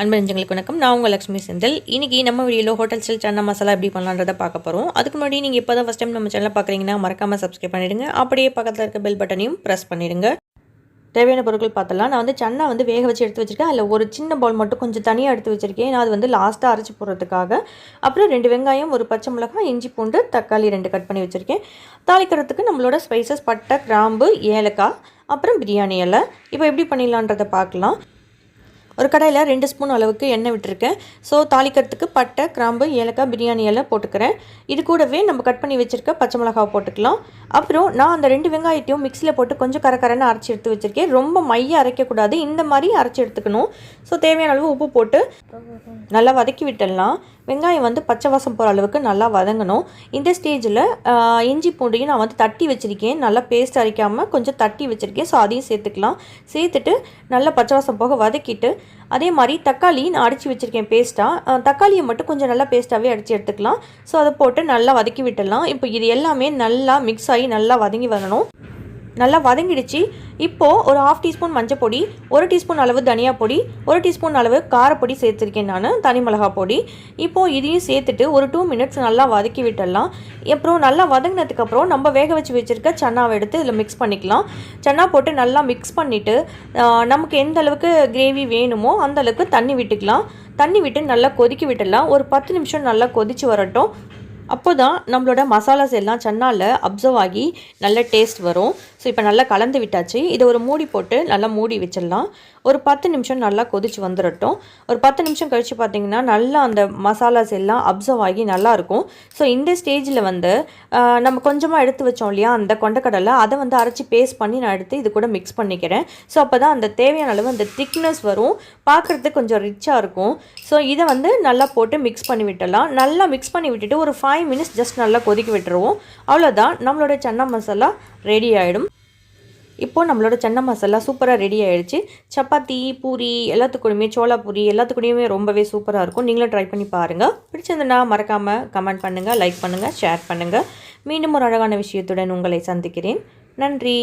அன்பஞ்சங்களுக்கு வணக்கம். நான் உங்கள் லக்ஷ்மி செந்தில். இன்றைக்கி நம்ம வீடியோவில் ஹோட்டல் ஸ்டைல் சன்னா மசாலா எப்படி பண்ணலான்றதை பார்க்க போகிறோம். அதுக்கு முன்னாடி நீங்கள் இப்போ தான் ஃபஸ்ட் டைம் நம்ம சேனலை பார்க்குறீங்கன்னா மறக்காமல் சப்ஸ்கிரைப் பண்ணிவிடுங்க. அப்படியே பக்கத்தில் இருக்க பெல் பட்டனையும் ப்ரெஸ் பண்ணிடுங்க. தேவையான பொருட்கள் பார்த்தலாம். நான் சன்னா வேக வச்சு எடுத்து வச்சுருக்கேன். அதில் ஒரு சின்ன பவுல் மட்டும் கொஞ்சம் தனியாக எடுத்து வச்சுருக்கேன். நான் அது லாஸ்ட்டாக அரைச்சி போடுறதுக்காக. அப்புறம் 2 வெங்காயம், ஒரு பச்சை மிளகாய், இஞ்சி பூண்டு, தக்காளி 2 கட் பண்ணி வச்சுருக்கேன். தாளிக்கிறதுக்கு நம்மளோட ஸ்பைசஸ் பட்டை, கிராம்பு, ஏலக்காய், அப்புறம் பிரியாணி இலை. இப்போ எப்படி பண்ணிடலான்றதை பார்க்கலாம். ஒரு கடாயில் 2 ஸ்பூன் அளவுக்கு எண்ணெய் விட்டுருக்கேன். ஸோ தாளிக்கிறதுக்கு பட்டை, கிராம்பு, ஏலக்காய், பிரியாணி எல்லாம் போட்டுக்கிறேன். இது கூடவே நம்ம கட் பண்ணி வச்சுருக்க பச்சை மிளகாவை போட்டுக்கலாம். அப்புறம் நான் அந்த 2 வெங்காயத்தையும் மிக்ஸியில் போட்டு கொஞ்சம் கரன்னு அரைச்சி எடுத்து வச்சுருக்கேன். ரொம்ப மைய அரைக்கக்கூடாது, இந்த மாதிரி அரைச்சி எடுத்துக்கணும். ஸோ தேவையான அளவு உப்பு போட்டு நல்லா வதக்கி விட்டுடலாம். வெங்காயம் பச்சை வாசம் போகிற அளவுக்கு நல்லா வதங்கணும். இந்த ஸ்டேஜில் இஞ்சி பூண்டையும் நான் தட்டி வச்சுருக்கேன். நல்லா பேஸ்ட் அரைக்காமல் கொஞ்சம் தட்டி வச்சுருக்கேன். ஸோ அதையும் சேர்த்துக்கலாம். சேர்த்துட்டு நல்லா பச்சை வாசம் போக வதக்கிட்டு, அதே மாதிரி தக்காளி நான் அடித்து வச்சுருக்கேன் பேஸ்ட்டாக. தக்காளியை மட்டும் கொஞ்சம் நல்லா பேஸ்ட்டாகவே அடித்து எடுத்துக்கலாம். ஸோ அதை போட்டு நல்லா வதக்கி விட்டுடலாம். இப்போ இது எல்லாமே நல்லா மிக்ஸ் ஆகி நல்லா வதங்கி வரணும். நல்லா வதங்கிடுச்சு. இப்போது ஒரு 1/2 டீஸ்பூன் மஞ்சள் பொடி, 1 டீஸ்பூன் அளவு தனியா பொடி, 1 டீஸ்பூன் அளவு காரப்பொடி சேர்த்துருக்கேன் நான், தனி மிளகா பொடி. இப்போது இதையும் சேர்த்துட்டு ஒரு 2 மினிட்ஸ் நல்லா வதக்கி விட்டுடலாம். அப்புறம் நல்லா வதங்கினதுக்கப்புறம் நம்ம வேக வச்சு வச்சுருக்க சன்னாவை எடுத்து இதில் மிக்ஸ் பண்ணிக்கலாம். சன்னா போட்டு நல்லா மிக்ஸ் பண்ணிவிட்டு நமக்கு எந்த அளவுக்கு கிரேவி வேணுமோ அந்த அளவுக்கு தண்ணி விட்டுக்கலாம். தண்ணி விட்டு நல்லா கொதிக்க விட்டுடலாம். ஒரு 10 நிமிஷம் நல்லா கொதித்து வரட்டும். அப்போ தான் நம்மளோட மசாலாஸ் எல்லாம் சன்னாவில் அப்சர்வ் ஆகி நல்ல டேஸ்ட் வரும். ஸோ இப்போ நல்லா கலந்து விட்டாச்சு. இதை ஒரு மூடி போட்டு நல்லா மூடி வச்சிடலாம். ஒரு 10 நிமிஷம் நல்லா கொதிச்சு வந்துடட்டும். ஒரு 10 நிமிஷம் கழித்து பார்த்திங்கன்னா நல்லா அந்த மசாலாஸ் எல்லாம் அப்சர்வ் ஆகி நல்லாயிருக்கும். ஸோ இந்த ஸ்டேஜில் நம்ம கொஞ்சமாக எடுத்து வச்சோம் இல்லையா அந்த கொண்டக்கடலை, அதை அரைச்சி பேஸ்ட் பண்ணி நான் எடுத்து இது கூட மிக்ஸ் பண்ணிக்கிறேன். ஸோ அப்போ தான் அந்த தேவையான அளவு அந்த திக்னஸ் வரும், பார்க்குறதுக்கு கொஞ்சம் ரிச்சாக இருக்கும். ஸோ இதை நல்லா போட்டு மிக்ஸ் பண்ணி விட்டுடலாம். நல்லா மிக்ஸ் பண்ணி விட்டுட்டு ஒரு 5 மினிட்ஸ் ஜஸ்ட் நல்லா கொதிக்க விட்டுருவோம். அவ்வளோதான், நம்மளோட சன்னா மசாலா ரெடி ஆகிடும். இப்போது நம்மளோட சன்னா மசாலா சூப்பராக ரெடி ஆகிடுச்சு. சப்பாத்தி, பூரி எல்லாத்துக்கூடயுமே, சோளா பூரி எல்லாத்துக்கூடயுமே ரொம்பவே சூப்பராக இருக்கும். நீங்களும் ட்ரை பண்ணி பாருங்கள். பிடிச்சிருந்தனா மறக்காமல் கமெண்ட் பண்ணுங்கள், லைக் பண்ணுங்கள், ஷேர் பண்ணுங்கள். மீண்டும் ஒரு அழகான விஷயத்துடன் உங்களை சந்திக்கிறேன். நன்றி.